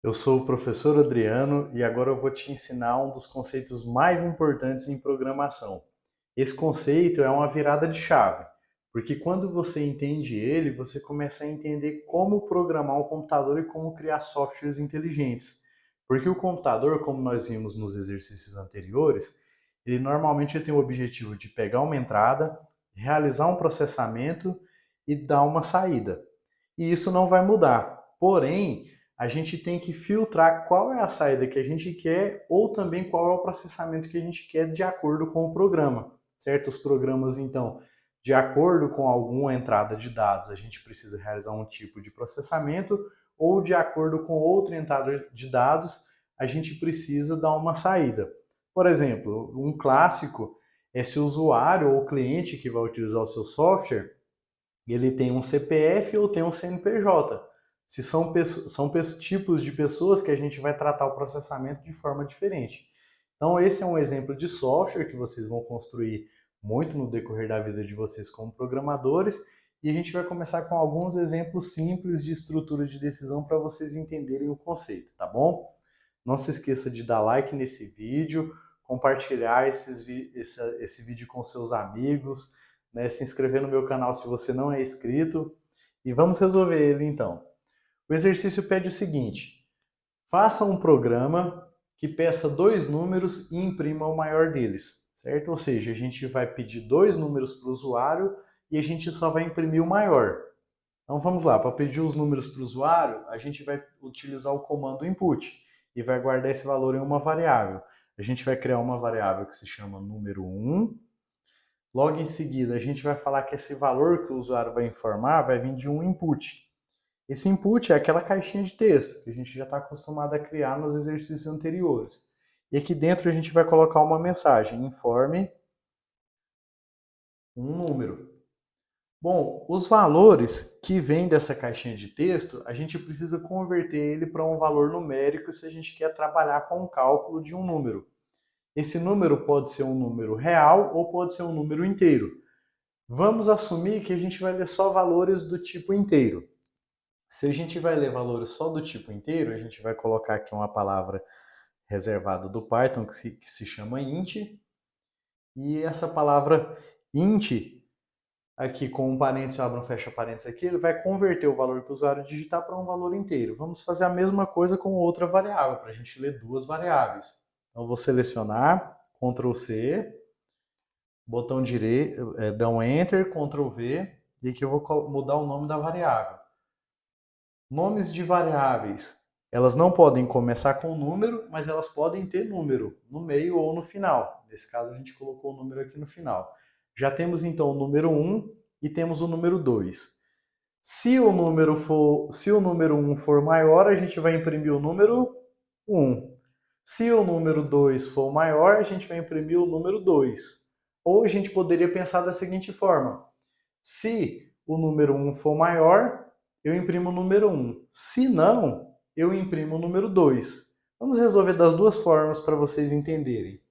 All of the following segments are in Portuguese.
Eu sou o professor Adriano e agora eu vou te ensinar um dos conceitos mais importantes em programação. Esse conceito é uma virada de chave, porque quando você entende ele, você começa a entender como programar um computador e como criar softwares inteligentes. Porque o computador, como nós vimos nos exercícios anteriores, ele normalmente tem o objetivo de pegar uma entrada, realizar um processamento e dar uma saída. E isso não vai mudar. Porém, a gente tem que filtrar qual é a saída que a gente quer ou também qual é o processamento que a gente quer de acordo com o programa, certo? Os programas, então, de acordo com alguma entrada de dados, a gente precisa realizar um tipo de processamento ou de acordo com outra entrada de dados, a gente precisa dar uma saída. Por exemplo, um clássico é se o usuário ou o cliente que vai utilizar o seu software, ele tem um CPF ou tem um CNPJ. Se são tipos de pessoas que a gente vai tratar o processamento de forma diferente. Então, esse é um exemplo de software que vocês vão construir muito no decorrer da vida de vocês como programadores. E a gente vai começar com alguns exemplos simples de estrutura de decisão para vocês entenderem o conceito, tá bom? Não se esqueça de dar like nesse vídeo, compartilhar esse vídeo com seus amigos, né, se inscrever no meu canal se você não é inscrito. E vamos resolver ele então. O exercício pede o seguinte: faça um programa que peça dois números e imprima o maior deles, certo? Ou seja, a gente vai pedir dois números para o usuário e a gente só vai imprimir o maior. Então vamos lá, para pedir os números para o usuário, a gente vai utilizar o comando input e vai guardar esse valor em uma variável. A gente vai criar uma variável que se chama número 1. Logo em seguida, a gente vai falar que esse valor que o usuário vai informar vai vir de um input. Esse input é aquela caixinha de texto que a gente já está acostumado a criar nos exercícios anteriores. E aqui dentro a gente vai colocar uma mensagem: informe um número. Bom, os valores que vêm dessa caixinha de texto, a gente precisa converter ele para um valor numérico se a gente quer trabalhar com o cálculo de um número. Esse número pode ser um número real ou pode ser um número inteiro. Vamos assumir que a gente vai ler só valores do tipo inteiro. Se a gente vai ler valores só do tipo inteiro, a gente vai colocar aqui uma palavra reservada do Python que se chama int. E essa palavra int, aqui com um parênteses, abre um fecha parênteses aqui, ele vai converter o valor que o usuário digitar para um valor inteiro. Vamos fazer a mesma coisa com outra variável, para a gente ler duas variáveis. Então, eu vou selecionar, Ctrl C, botão direito, dá um Enter, Ctrl V, e aqui eu vou mudar o nome da variável. Nomes de variáveis, elas não podem começar com número, mas elas podem ter número no meio ou no final. Nesse caso, a gente colocou o número aqui no final. Já temos então o número 1 e temos o número 2. Se o número 1 for maior, a gente vai imprimir o número 1. Se o número 2 for maior, a gente vai imprimir o número 2. Ou a gente poderia pensar da seguinte forma: se o número 1 for maior, eu imprimo o número 1. Se não, eu imprimo o número 2. Vamos resolver das duas formas para vocês entenderem.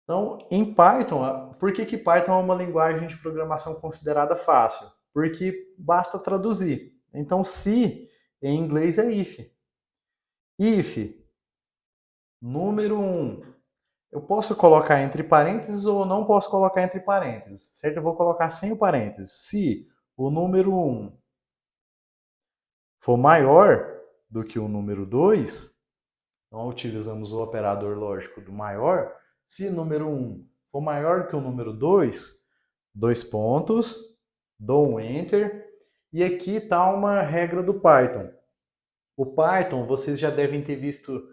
Então, em Python, por que Python é uma linguagem de programação considerada fácil? Porque basta traduzir. Então, se em inglês é if. If, número 1. Eu posso colocar entre parênteses ou não posso colocar entre parênteses, certo? Eu vou colocar sem o parênteses. Se o número 1 for maior do que o número 2, então utilizamos o operador lógico do maior. Se o número 1 for maior que o número 2, dois pontos, dou um Enter, e aqui está uma regra do Python. O Python, vocês já devem ter visto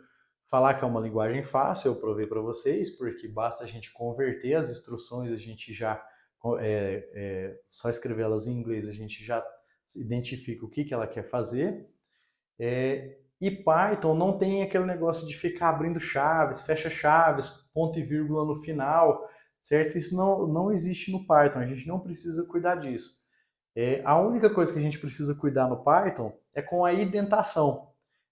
falar que é uma linguagem fácil, eu provei para vocês, porque basta a gente converter as instruções, a gente já só escrever elas em inglês, a gente já identifica o que ela quer fazer. E Python não tem aquele negócio de ficar abrindo chaves, fecha chaves, ponto e vírgula no final, certo? Isso não existe no Python, a gente não precisa cuidar disso. A única coisa que a gente precisa cuidar no Python é com a indentação.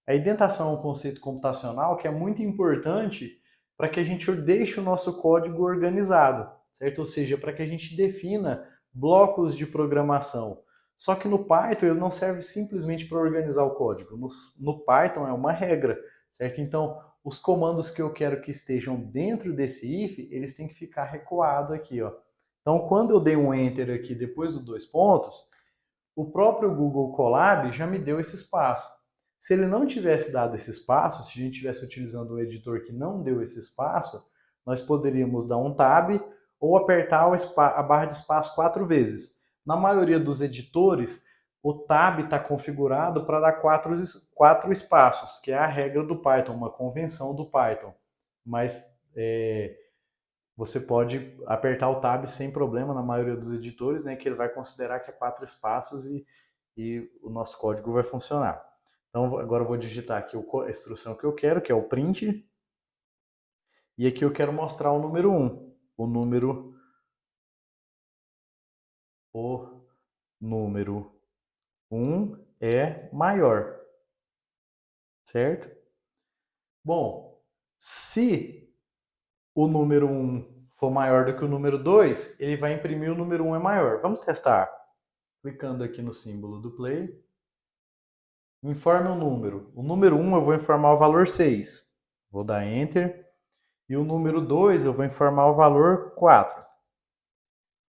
A indentação é um conceito computacional que é muito importante para que a gente deixe o nosso código organizado, certo? Ou seja, para que a gente defina blocos de programação. Só que no Python ele não serve simplesmente para organizar o código. No Python é uma regra, certo? Então, os comandos que eu quero que estejam dentro desse if, eles têm que ficar recuados aqui, ó. Então, quando eu dei um Enter aqui depois dos 2 pontos, o próprio Google Colab já me deu esse espaço. Se ele não tivesse dado esse espaço, se a gente estivesse utilizando o editor que não deu esse espaço, nós poderíamos dar um Tab ou apertar a barra de espaço 4 vezes. Na maioria dos editores, o Tab está configurado para dar 4 espaços, que é a regra do Python, uma convenção do Python. Mas você pode apertar o Tab sem problema na maioria dos editores, né, que ele vai considerar que é 4 espaços e o nosso código vai funcionar. Então agora eu vou digitar aqui a instrução que eu quero, que é o print. E aqui eu quero mostrar o número 1. O número 1 é maior, certo? Bom, se o número 1 for maior do que o número 2, ele vai imprimir o número 1 é maior. Vamos testar. Clicando aqui no símbolo do play. Informe o número. O número 1 eu vou informar o valor 6. Vou dar Enter. E o número 2 eu vou informar o valor 4.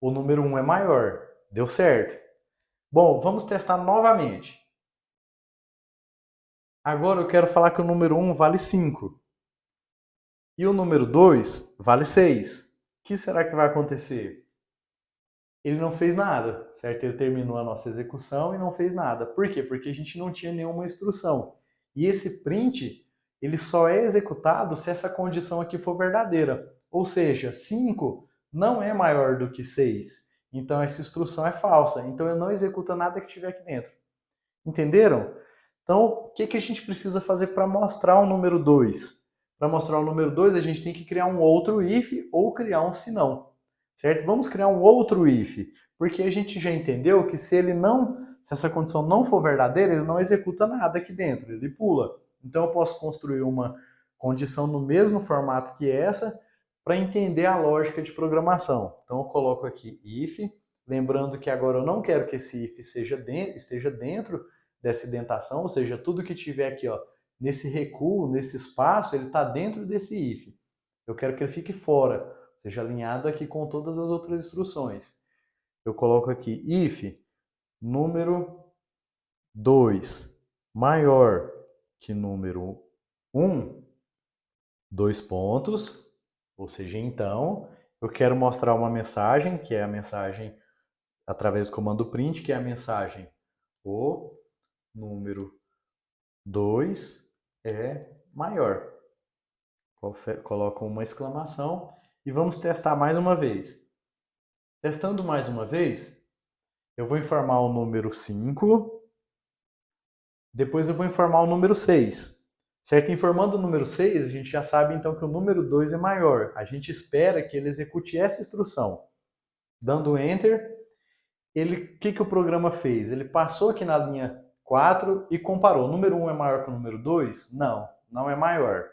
O número 1 é maior. Deu certo. Bom, vamos testar novamente. Agora eu quero falar que o número 1 vale 5. E o número 2 vale 6. O que será que vai acontecer? Ele não fez nada, certo? Ele terminou a nossa execução e não fez nada. Por quê? Porque a gente não tinha nenhuma instrução. E esse print, ele só é executado se essa condição aqui for verdadeira. Ou seja, 5 não é maior do que 6. Então essa instrução é falsa. Então eu não executo nada que tiver aqui dentro. Entenderam? Então, o que a gente precisa fazer para mostrar o número 2? Para mostrar o número 2, a gente tem que criar um outro if ou criar um senão. Certo? Vamos criar um outro if, porque a gente já entendeu que se essa condição não for verdadeira, ele não executa nada aqui dentro, ele pula. Então eu posso construir uma condição no mesmo formato que essa para entender a lógica de programação. Então eu coloco aqui if, lembrando que agora eu não quero que esse if esteja dentro dessa indentação, ou seja, tudo que tiver aqui, ó, nesse recuo, nesse espaço, ele está dentro desse if. Eu quero que ele fique fora, seja alinhado aqui com todas as outras instruções. Eu coloco aqui if número 2 maior que número 1, 2 pontos, ou seja, então, eu quero mostrar uma mensagem, que é a mensagem através do comando print, que é a mensagem o número 2 é maior. Coloco uma exclamação e vamos testar mais uma vez. Testando mais uma vez, eu vou informar o número 5, depois eu vou informar o número 6. Certo? Informando o número 6, a gente já sabe então que o número 2 é maior. A gente espera que ele execute essa instrução. Dando Enter, o que o programa fez? Ele passou aqui na linha 4 e comparou. O número 1 é maior que o número 2? Não, não é maior.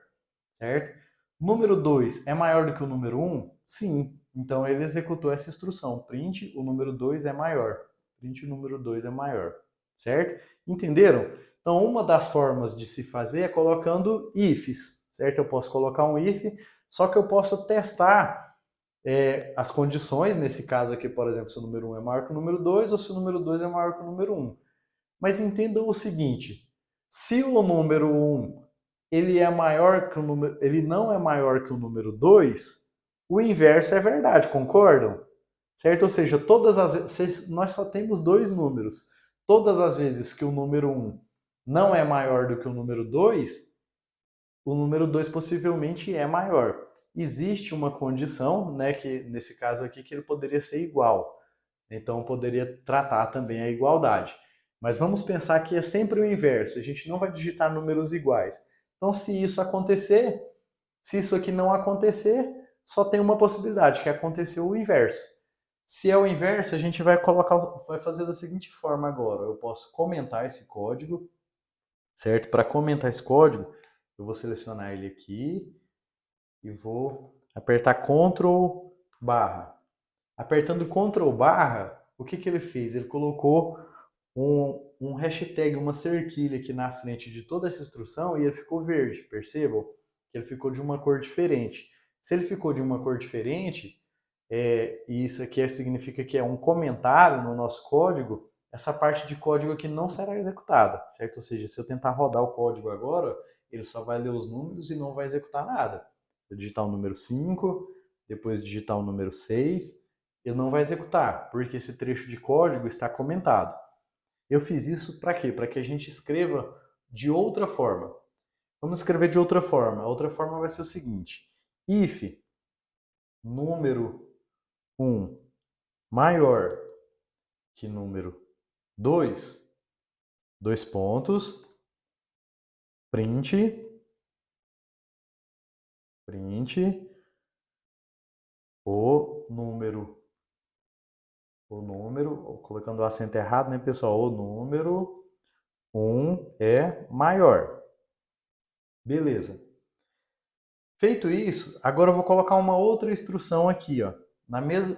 Certo? O número 2 é maior do que o número 1? Sim. Então ele executou essa instrução. Print, o número 2 é maior. Print, o número 2 é maior. Certo? Entenderam? Então uma das formas de se fazer é colocando ifs. Certo? Eu posso colocar um if, só que eu posso testar as condições, nesse caso aqui, por exemplo, se o número 1 é maior que o número 2 ou se o número 2 é maior que o número 1. Mas entendam o seguinte, se o número 1 ele é maior que o número, ele não é maior que o número 2, o inverso é verdade, concordam? Certo? Ou seja, todas as vezes, nós só temos dois números. Todas as vezes que o número 1 não é maior do que o número 2, o número 2 possivelmente é maior. Existe uma condição, né, que nesse caso aqui, que ele poderia ser igual. Então poderia tratar também a igualdade. Mas vamos pensar que é sempre o inverso, a gente não vai digitar números iguais. Então se isso acontecer, se isso aqui não acontecer, só tem uma possibilidade, que é acontecer o inverso. Se é o inverso, a gente vai fazer da seguinte forma agora. Eu posso comentar esse código, certo? Para comentar esse código, eu vou selecionar ele aqui e vou apertar Ctrl barra. Apertando Ctrl barra, o que ele fez? Ele colocou um hashtag, uma cerquilha aqui na frente de toda essa instrução e ele ficou verde, percebam? Ele ficou de uma cor diferente. Se ele ficou de uma cor diferente, isso aqui significa que é um comentário no nosso código, essa parte de código aqui não será executada, certo? Ou seja, se eu tentar rodar o código agora, ele só vai ler os números e não vai executar nada. Se eu digitar o número 5, depois digitar o número 6, ele não vai executar, porque esse trecho de código está comentado. Eu fiz isso para quê? Para que a gente escreva de outra forma. Vamos escrever de outra forma. A outra forma vai ser o seguinte: if número 1 maior que número 2, dois pontos, print, o número, colocando o acento errado, né, pessoal? O número 1 é maior. Beleza. Feito isso, agora eu vou colocar uma outra instrução aqui, ó,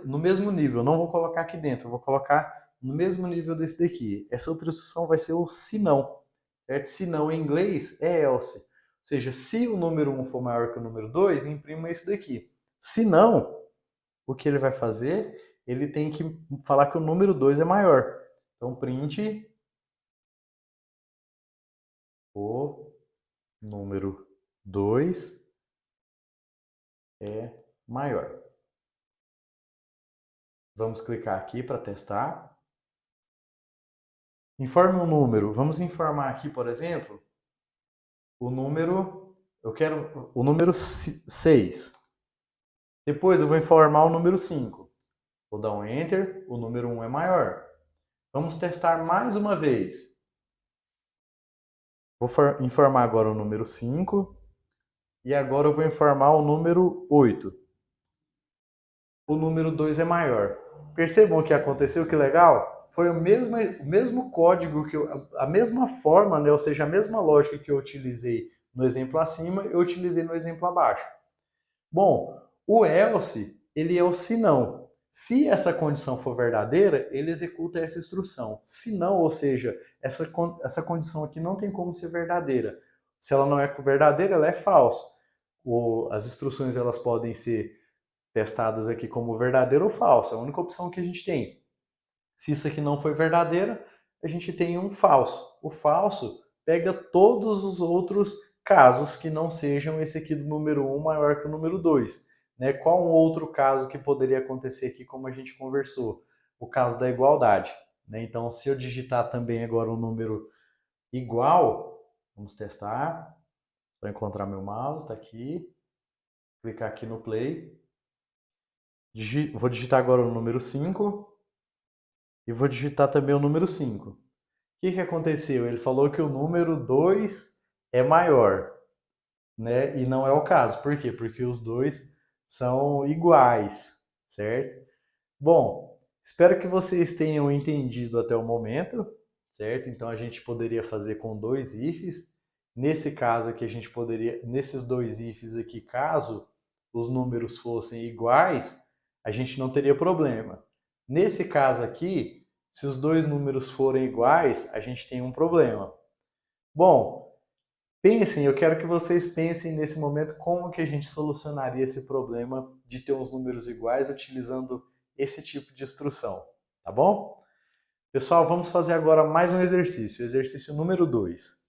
no mesmo nível. Eu não vou colocar aqui dentro, eu vou colocar no mesmo nível desse daqui. Essa outra instrução vai ser o se não. Certo? Se não em inglês é else. Ou seja, se o número 1 for maior que o número 2, imprima isso daqui. Se não, o que ele vai fazer? Ele tem que falar que o número 2 é maior. Então, print o número 2 é maior. Vamos clicar aqui para testar. Informe um número. Vamos informar aqui, por exemplo, o número. Eu quero o número 6. Depois eu vou informar o número 5. Vou dar um Enter. O número 1 é maior. Vamos testar mais uma vez. Vou informar agora o número 5. E agora eu vou informar o número 8. O número 2 é maior. Percebam o que aconteceu, que legal? Foi o mesmo código, a mesma forma, né? Ou seja, a mesma lógica que eu utilizei no exemplo acima, eu utilizei no exemplo abaixo. Bom, o else, ele é o se não. Se essa condição for verdadeira, ele executa essa instrução. Se não, ou seja, essa condição aqui não tem como ser verdadeira. Se ela não é verdadeira, ela é falsa. As instruções elas podem ser testadas aqui como verdadeira ou falsa. É a única opção que a gente tem. Se isso aqui não for verdadeira, a gente tem um falso. O falso pega todos os outros casos que não sejam esse aqui do número 1 maior que o número 2. Né? Qual um outro caso que poderia acontecer aqui, como a gente conversou? O caso da igualdade. Né? Então, se eu digitar também agora um número igual, vamos testar. Só encontrar meu mouse, está aqui. Clicar aqui no play. Vou digitar agora o número 5 e vou digitar também o número 5. O que aconteceu? Ele falou que o número 2 é maior, né? E não é o caso. Por quê? Porque os dois são iguais, certo? Bom, espero que vocês tenham entendido até o momento, certo? Então a gente poderia fazer com dois ifs. Nesse caso aqui a gente poderia, nesses dois ifs aqui, caso os números fossem iguais, a gente não teria problema. Nesse caso aqui, se os dois números forem iguais, a gente tem um problema. Bom, pensem, eu quero que vocês pensem nesse momento como que a gente solucionaria esse problema de ter uns números iguais utilizando esse tipo de instrução, tá bom? Pessoal, vamos fazer agora mais um exercício, exercício número 2.